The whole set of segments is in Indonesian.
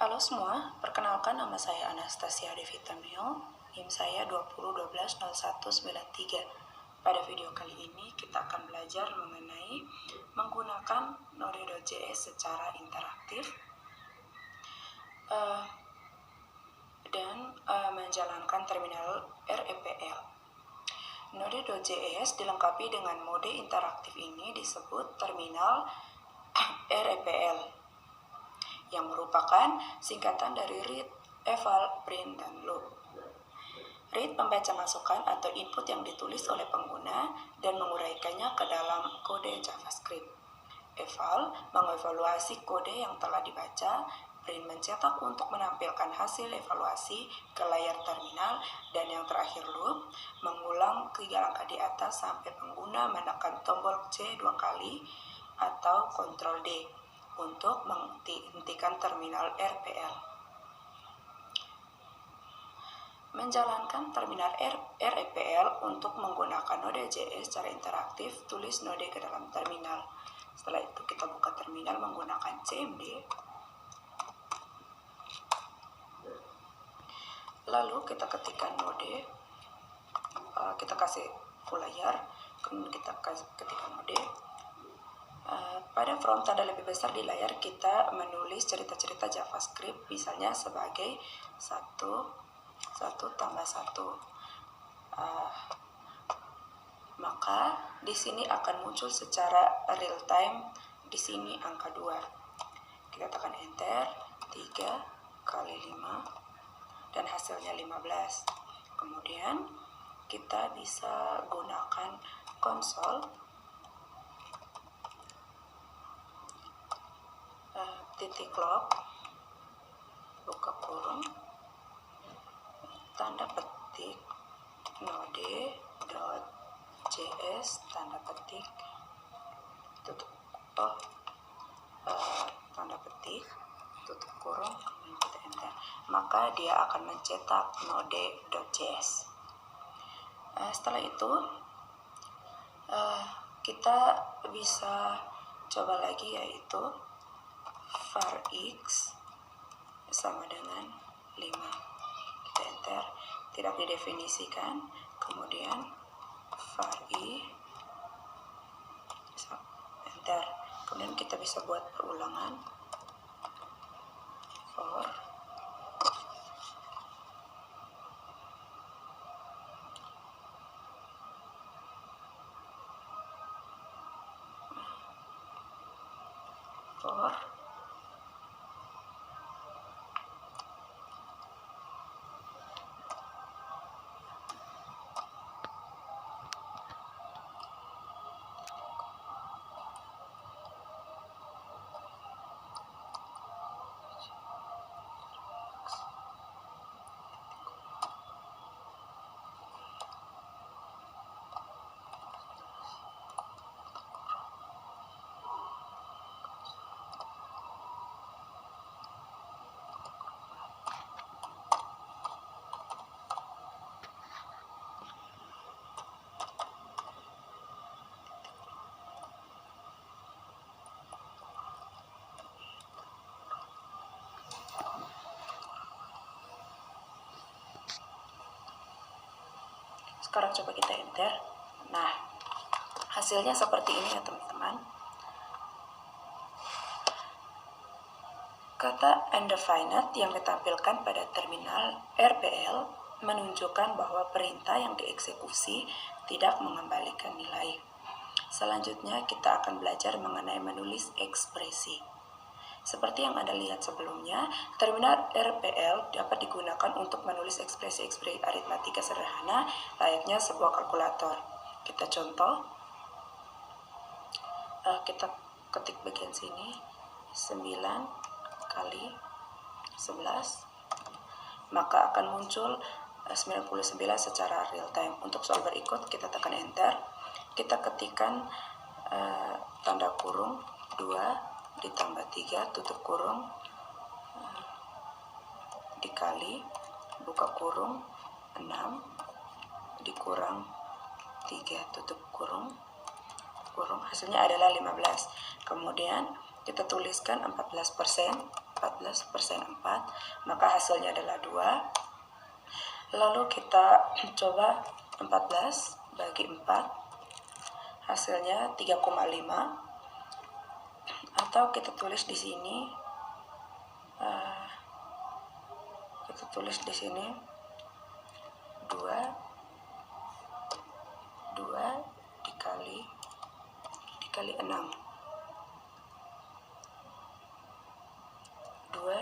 Halo semua, perkenalkan nama saya Anastasia Devita Meo, NIM saya 20120193. Pada video kali ini kita akan belajar mengenai menggunakan Node.js secara interaktif dan menjalankan terminal REPL. Node.js dilengkapi dengan mode interaktif ini disebut terminal REPL, yang merupakan singkatan dari read, eval, print, dan load. Read membaca masukan atau input yang ditulis oleh pengguna dan menguraikannya ke dalam kode JavaScript. Eval mengevaluasi kode yang telah dibaca. Print mencetak untuk menampilkan hasil evaluasi ke layar terminal. Dan yang terakhir loop mengulang 3 langkah di atas sampai pengguna menekan tombol C 2 kali atau Ctrl D untuk menghentikan terminal RPL. Menjalankan terminal REPL untuk menggunakan Node.js secara interaktif, tulis node ke dalam terminal. Setelah itu kita buka terminal menggunakan cmd. Lalu kita ketikkan node, kita kasih full layar, kemudian kita ketikkan node. Pada front tanda lebih besar di layar kita menulis cerita-cerita JavaScript, misalnya sebagai 1 tambah 1. Maka di sini akan muncul secara real time di sini angka 2. Kita tekan enter, 3 kali 5 dan hasilnya 15. Kemudian kita bisa gunakan konsol titik log buka kurung tanda petik node.js tanda petik tutup tanda petik tutup kurung, kemudian kita enter, maka dia akan mencetak node.js. Setelah itu kita bisa coba lagi, yaitu var x sama dengan 5. Kita enter, tidak didefinisikan. Kemudian var i enter. Kemudian kita bisa buat perulangan for Sekarang coba kita enter. Nah, hasilnya seperti ini ya teman-teman. Kata undefined yang ditampilkan pada terminal RPL menunjukkan bahwa perintah yang dieksekusi tidak mengembalikan nilai. Selanjutnya kita akan belajar mengenai menulis ekspresi. Seperti yang Anda lihat sebelumnya, terminal RPL dapat digunakan untuk menulis ekspresi-ekspresi aritmatika sederhana layaknya sebuah kalkulator. Kita contoh, kita ketik bagian sini, 9 kali 11, maka akan muncul 99 secara real time. Untuk soal berikut kita tekan enter, kita ketikkan tanda kurung 2 ditambah 3 tutup kurung dikali buka kurung 6 dikurang 3 tutup kurung, hasilnya adalah 15. Kemudian kita tuliskan 14%, 14/4, maka hasilnya adalah 2. Lalu kita coba 14 bagi 4, hasilnya 3,5. Atau kita tulis di sini, kita tulis di sini 2 dikali 6. 2,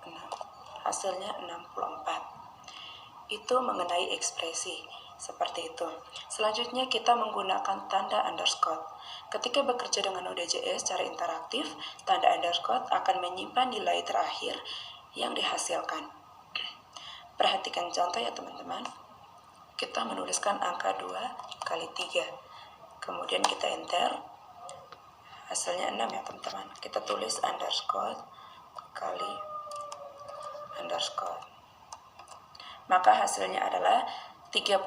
6. Hasilnya 64. Itu mengenai ekspresi. Seperti itu. Selanjutnya kita menggunakan tanda underscore. Ketika bekerja dengan ODJS secara interaktif, tanda underscore akan menyimpan nilai terakhir yang dihasilkan. Perhatikan contoh ya teman-teman. Kita menuliskan angka 2 kali 3. Kemudian kita enter. Hasilnya 6 ya teman-teman. Kita tulis underscore kali underscore. Maka hasilnya adalah 36.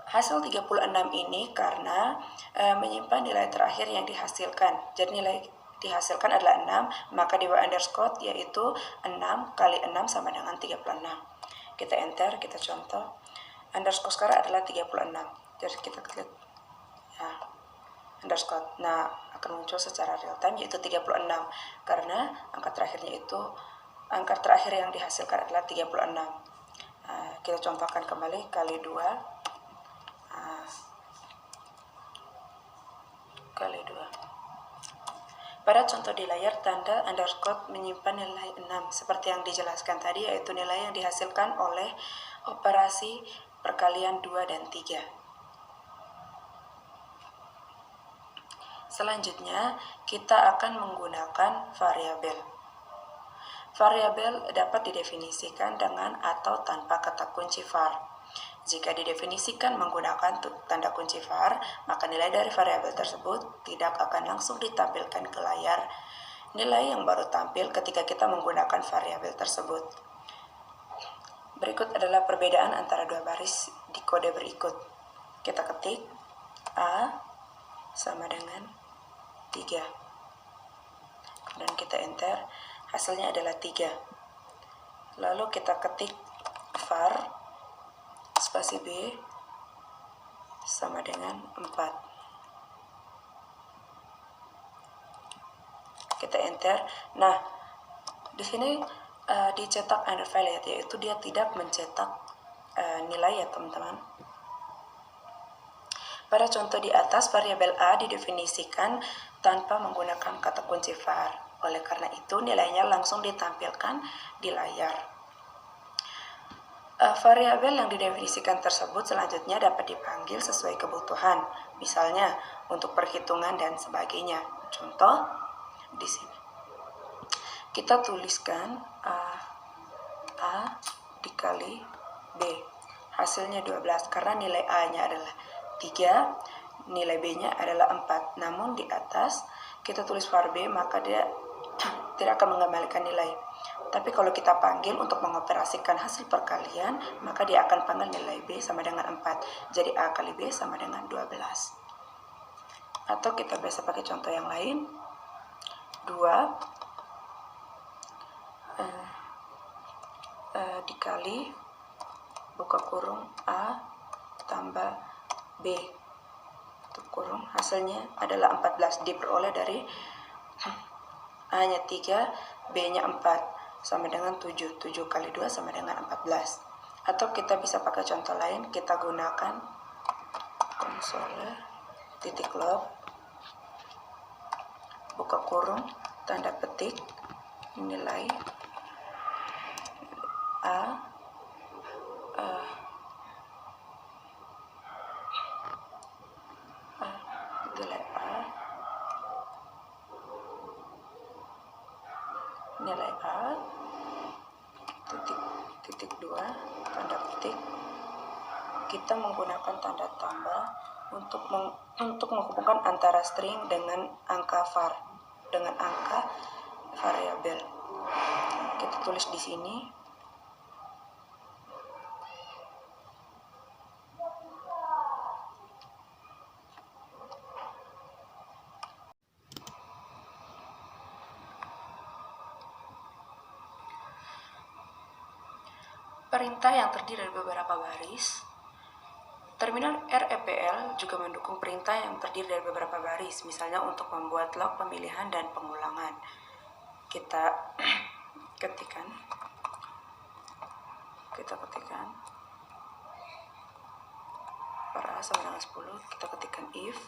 Hasil 36 ini karena menyimpan nilai terakhir yang dihasilkan. Jadi nilai dihasilkan adalah 6, maka di underscore yaitu 6 kali 6 sama dengan 36. Kita enter, kita contoh. Underscore sekarang adalah 36. Jadi kita klik ya, underscore. Nah, akan muncul secara real time yaitu 36 karena angka terakhir yang dihasilkan adalah 36. Kita contohkan kembali kali 2 kali 2. Pada contoh di layar, tanda underscore menyimpan nilai 6 seperti yang dijelaskan tadi, yaitu nilai yang dihasilkan oleh operasi perkalian 2 dan 3. Selanjutnya, kita akan menggunakan variabel. Variabel dapat didefinisikan dengan atau tanpa kata kunci var. Jika didefinisikan menggunakan tanda kunci var, maka nilai dari variabel tersebut tidak akan langsung ditampilkan ke layar. Nilai yang baru tampil ketika kita menggunakan variabel tersebut. Berikut adalah perbedaan antara dua baris di kode berikut. Kita ketik A sama dengan 3. Kemudian kita enter, hasilnya adalah 3. Lalu kita ketik var spasi B sama dengan 4. Kita enter. Nah, di sini dicetak undervalue, yaitu dia tidak mencetak nilai ya teman-teman. Pada contoh di atas, variabel A didefinisikan tanpa menggunakan kata kunci var. Oleh karena itu, nilainya langsung ditampilkan di layar. Variabel yang didefinisikan tersebut selanjutnya dapat dipanggil sesuai kebutuhan, misalnya untuk perhitungan dan sebagainya. Contoh di sini. Kita tuliskan A dikali B. Hasilnya 12 karena nilai A-nya adalah 3, nilai B-nya adalah 4. Namun di atas kita tulis var B, maka dia tidak akan mengembalikan nilai. Tapi kalau kita panggil untuk mengoperasikan hasil perkalian, maka dia akan panggil nilai B sama dengan 4. Jadi A kali B sama dengan 12. Atau kita biasa pakai contoh yang lain. 2 dikali buka kurung A tambah B tutup kurung, hasilnya adalah 14. Diperoleh dari A-nya 3, B-nya 4. Sama dengan 7. 7 kali 2 sama dengan 14. Atau kita bisa pakai contoh lain, kita gunakan konsole titik log buka kurung tanda petik nilai A nilai A titik 2 tanda petik. Kita menggunakan tanda tambah untuk menghubungkan antara string dengan angka var, dengan angka variabel. Kita tulis di sini perintah yang terdiri dari beberapa baris. Terminal REPL juga mendukung perintah yang terdiri dari beberapa baris, misalnya untuk membuat log pemilihan dan pengulangan. Kita ketikkan per A sama dengan 10, kita ketikkan if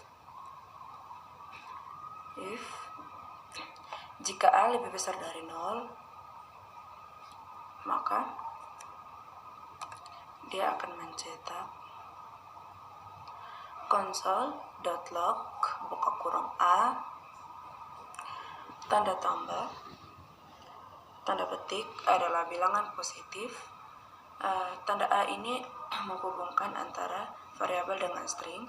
jika A lebih besar dari 0, maka dia akan mencetak console.log buka kurung A tanda tambah tanda petik adalah bilangan positif. Tanda A ini menghubungkan antara variabel dengan string,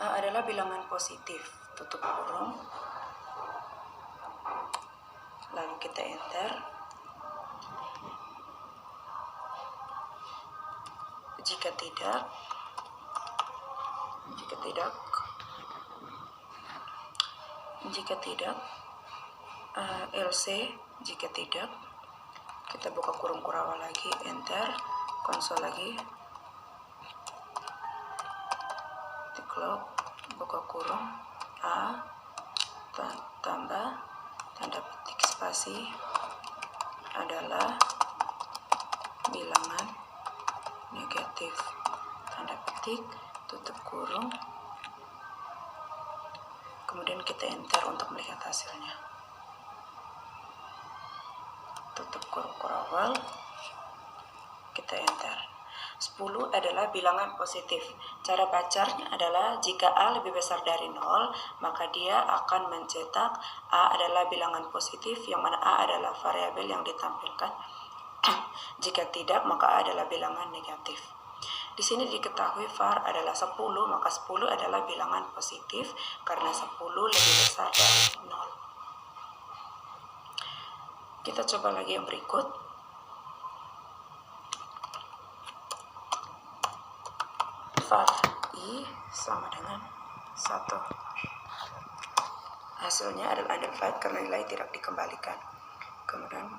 adalah bilangan positif, tutup kurung, lalu kita enter. Jika tidak LC. Jika tidak, kita buka kurung kurawal lagi, enter, konsol lagi, log buka kurung A tambah tanda petik spasi adalah bilangan negatif, tanda petik, tutup kurung, kemudian kita enter untuk melihat hasilnya. Tutup kurung kurawal, kita enter. 10 adalah bilangan positif. Cara bacanya adalah jika A lebih besar dari 0, maka dia akan mencetak A adalah bilangan positif, yang mana A adalah variabel yang ditampilkan. Jika tidak, maka A adalah bilangan negatif. Di sini diketahui var adalah 10, maka 10 adalah bilangan positif karena 10 lebih besar dari 0. Kita coba lagi yang berikut. var I sama dengan 1. Hasilnya adalah undefined karena nilai tidak dikembalikan. Kemudian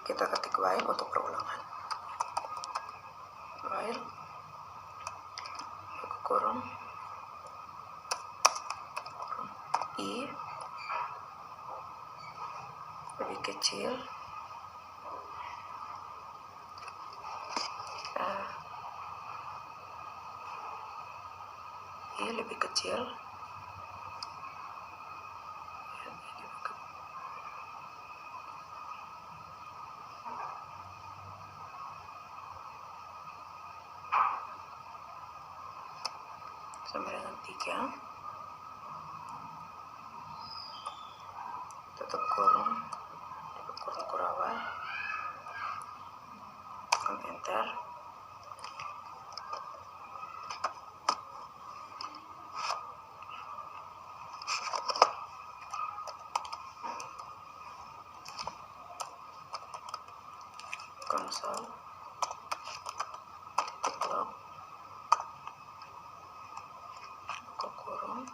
kita ketik while untuk perulangan. While buka kurung I lebih kecil I lebih kecil sama dengan 3, tutup kurung kurawal, tekan enter. Konsol log buka kurung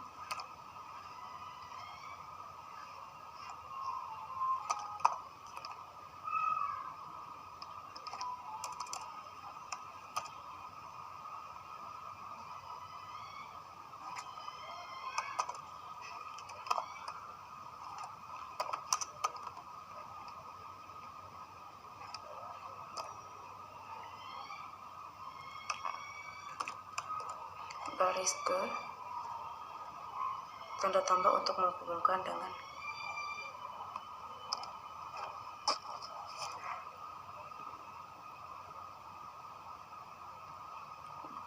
baris ke tanda tambah untuk menghubungkan dengan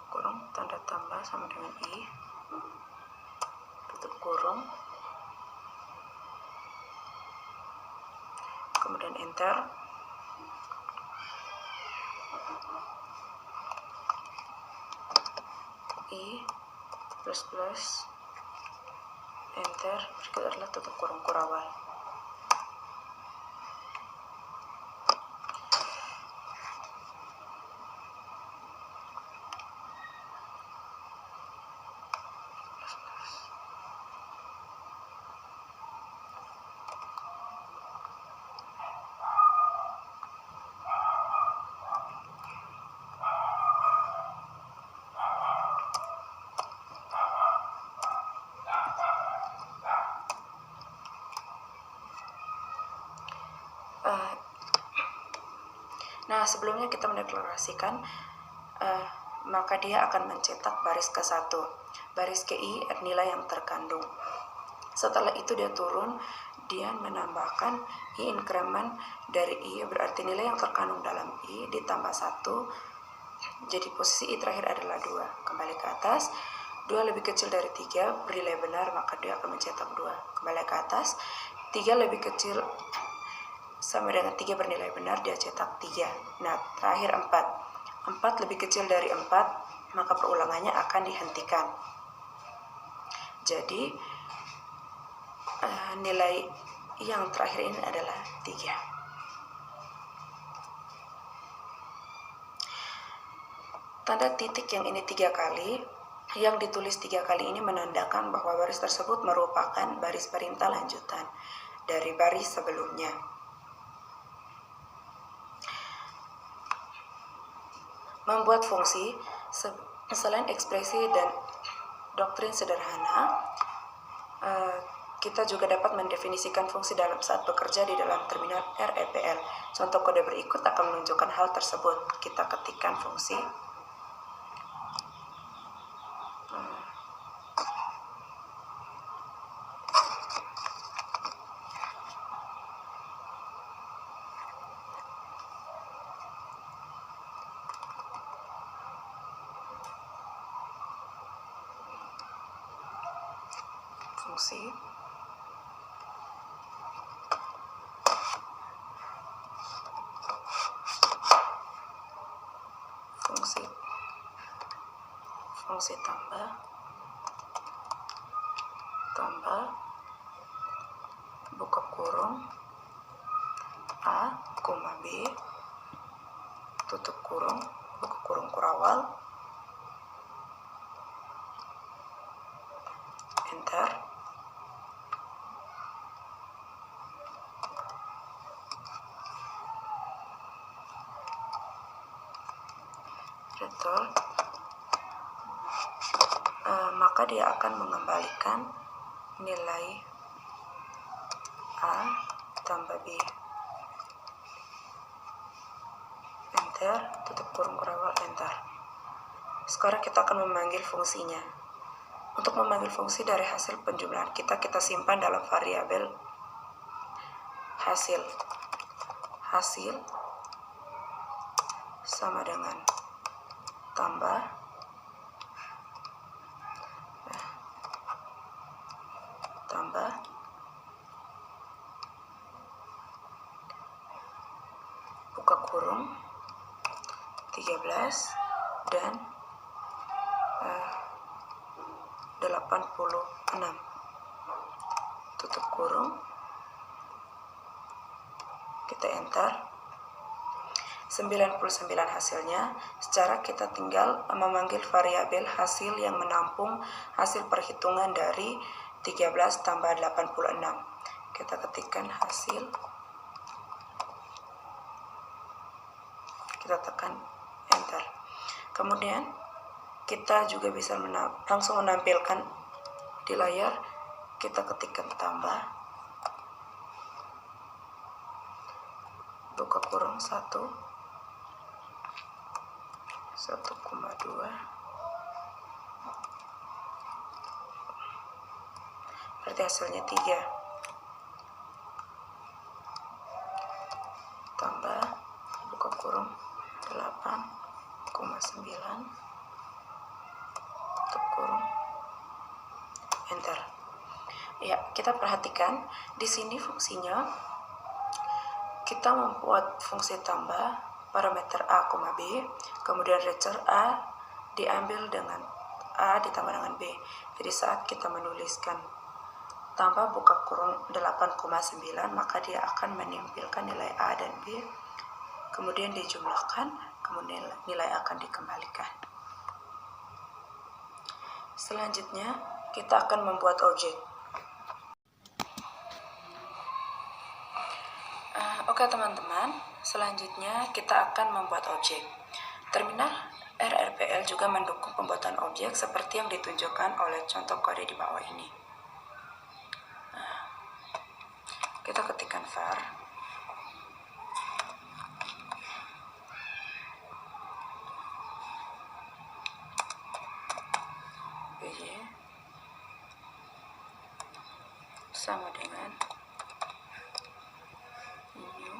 kurung tanda tambah sama dengan I, tutup kurung, kemudian enter. I plus enter. Berikut adalah tutup kurung kurawal. Nah, sebelumnya kita mendeklarasikan, maka dia akan mencetak baris ke-1, baris ke-i nilai yang terkandung. Setelah itu dia turun, dia menambahkan i increment dari i, berarti nilai yang terkandung dalam i ditambah 1, jadi posisi i terakhir adalah 2. Kembali ke atas, 2 lebih kecil dari 3 bernilai benar, maka dia akan mencetak 2. Kembali ke atas, 3 lebih kecil sama dengan 3 bernilai benar, dia cetak 3. Nah, terakhir 4 lebih kecil dari 4, maka perulangannya akan dihentikan. Jadi nilai yang terakhir ini adalah 3. Tanda titik yang ini 3 kali, yang ditulis 3 kali ini menandakan bahwa baris tersebut merupakan baris perintah lanjutan dari baris sebelumnya. Membuat fungsi, selain ekspresi dan doktrin sederhana, kita juga dapat mendefinisikan fungsi dalam saat bekerja di dalam terminal REPL. Contoh kode berikut akan menunjukkan hal tersebut. Kita ketikkan fungsi. Fungsi tambah buka kurung A, B, tutup kurung, buka kurung kurawal, enter. Return. Maka dia akan mengembalikan nilai A tambah B. Enter, tutup kurung kurawal, enter. Sekarang kita akan memanggil fungsinya. Untuk memanggil fungsi dari hasil penjumlahan kita simpan dalam variabel hasil. Hasil sama dengan tambah buka kurung 13 dan 86, tutup kurung, kita enter. 99 hasilnya. Secara kita tinggal memanggil variabel hasil yang menampung hasil perhitungan dari 13 tambah 86. Kita ketikkan hasil, kita tekan enter. Kemudian kita juga bisa langsung menampilkan di layar. Kita ketikkan tambah buka kurung 1,2, berarti hasilnya 3, tambah buka kurung 8,9, tutup kurung, enter. Ya, kita perhatikan di sini fungsinya kita membuat fungsi tambah parameter A, B, kemudian return A diambil dengan A ditambah dengan B. Jadi saat kita menuliskan tambah buka kurung 8,9, maka dia akan menampilkan nilai A dan B, kemudian dijumlahkan, kemudian nilai akan dikembalikan. Selanjutnya kita akan membuat objek. Oke teman-teman, selanjutnya kita akan membuat objek. Terminal REPL juga mendukung pembuatan objek seperti yang ditunjukkan oleh contoh kode di bawah ini. Kita ketikkan var sama dengan new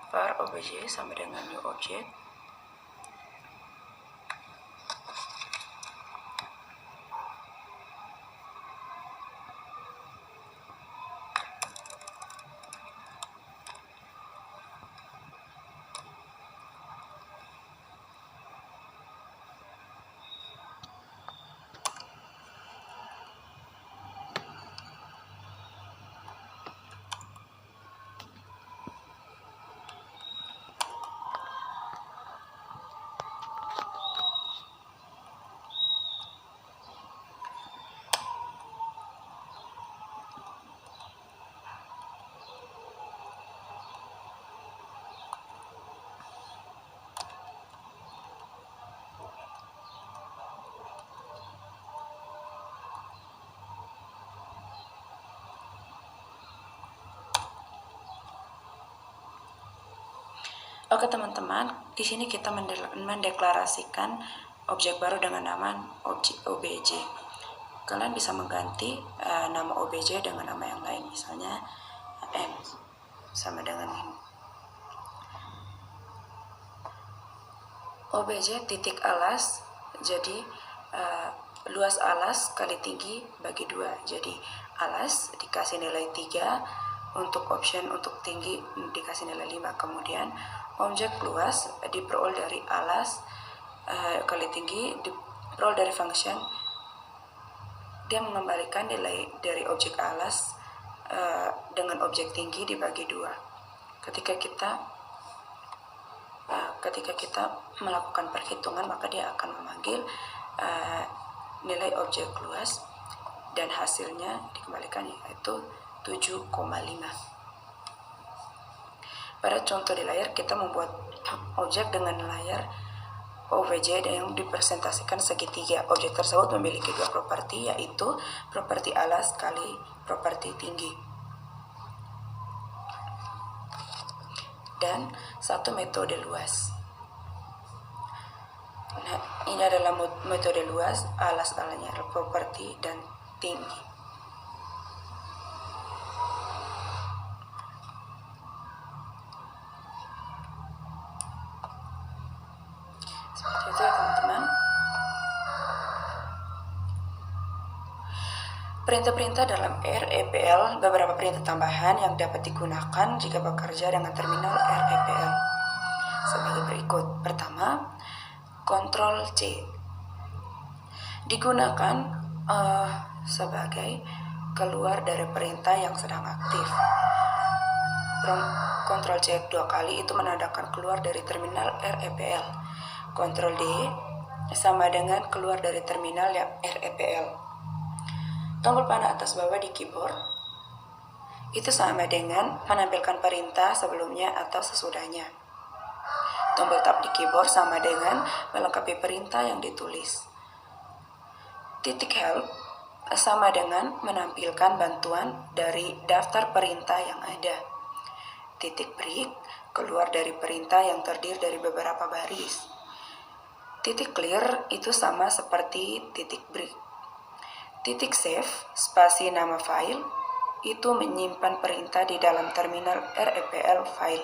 var obj sama dengan new object Oke teman-teman, di sini kita mendeklarasikan objek baru dengan nama objek obj. Kalian bisa mengganti nama obj dengan nama yang lain, misalnya m sama dengan ini. Obj titik alas, jadi luas alas kali tinggi bagi 2. Jadi alas dikasih nilai 3, untuk option untuk tinggi dikasih nilai 5. Kemudian objek luas diperoleh dari alas kali tinggi diperoleh dari function. Dia mengembalikan nilai dari objek alas dengan objek tinggi dibagi 2. Ketika kita melakukan perhitungan, maka dia akan memanggil nilai objek luas dan hasilnya dikembalikan yaitu 7,5. Pada contoh di layar kita membuat objek dengan layar OVJ yang dipresentasikan segitiga. Objek tersebut memiliki 2 properti, yaitu properti alas kali properti tinggi. Dan 1 metode luas. Nah, ini adalah metode luas, alas-alasnya properti dan tinggi. Seperti itu ya teman-teman. Perintah-perintah dalam REPL, beberapa perintah tambahan yang dapat digunakan jika bekerja dengan terminal REPL sebagai berikut. Pertama, Ctrl C digunakan sebagai keluar dari perintah yang sedang aktif. Ctrl C 2 kali itu menandakan keluar dari terminal REPL. Ctrl D sama dengan keluar dari terminal yang REPL. Tombol panah atas bawah di keyboard itu sama dengan menampilkan perintah sebelumnya atau sesudahnya. Tombol tab di keyboard sama dengan melengkapi perintah yang ditulis. Titik help sama dengan menampilkan bantuan dari daftar perintah yang ada. Titik break keluar dari perintah yang terdiri dari beberapa baris. Titik clear itu sama seperti titik break. Titik save spasi nama file itu menyimpan perintah di dalam terminal REPL file.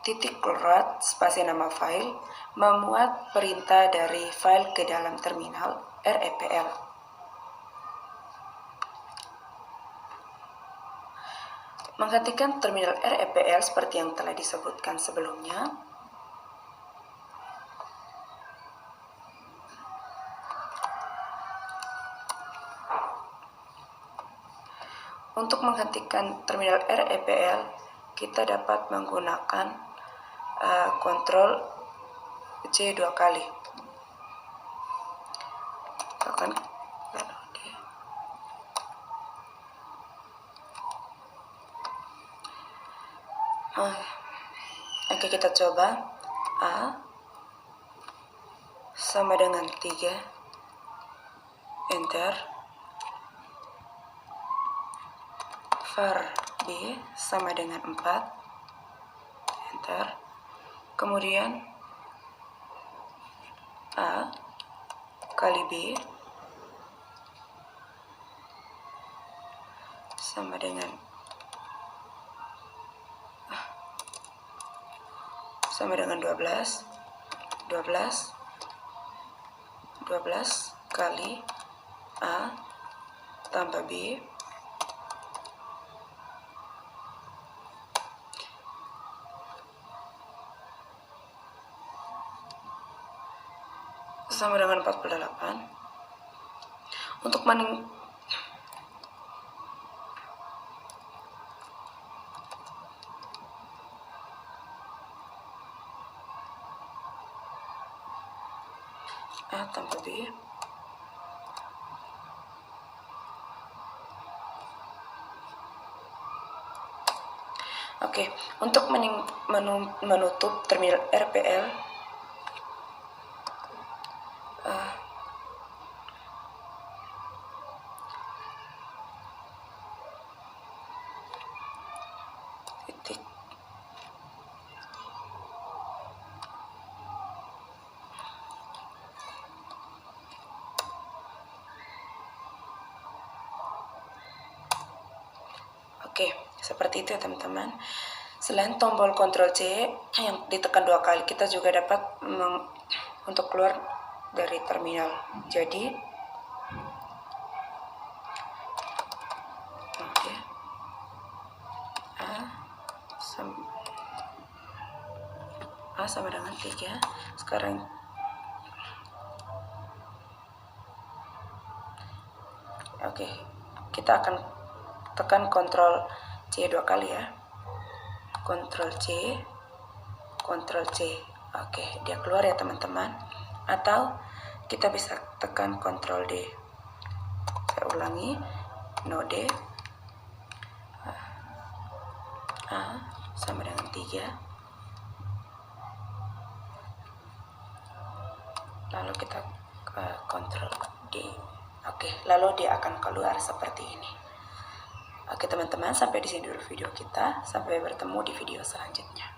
Titik clear spasi nama file memuat perintah dari file ke dalam terminal REPL. Menggantikan terminal REPL seperti yang telah disebutkan sebelumnya, untuk menggantikan terminal REPL, kita dapat menggunakan Ctrl C 2 kali. Oke, kita coba. A sama dengan 3, enter. var B sama dengan 4, enter. Kemudian A kali B sama dengan 12 kali A tambah B sama dengan 48. Untuk A tambah B Oke, untuk menutup terminal RPL titik Oke, seperti itu ya teman-teman. Selain tombol Ctrl C yang ditekan 2 kali, kita juga dapat untuk keluar dari terminal. Jadi oke, A sama dengan 3. Sekarang oke, kita akan tekan Ctrl C 2 kali ya. Ctrl C, Ctrl C. Oke, dia keluar ya teman-teman. Atau kita bisa tekan Ctrl D. Saya ulangi, node A sama dengan 3. Lalu kita Ctrl D. Oke, lalu dia akan keluar seperti ini. Oke teman-teman, sampai di sini dulu video kita. Sampai bertemu di video selanjutnya.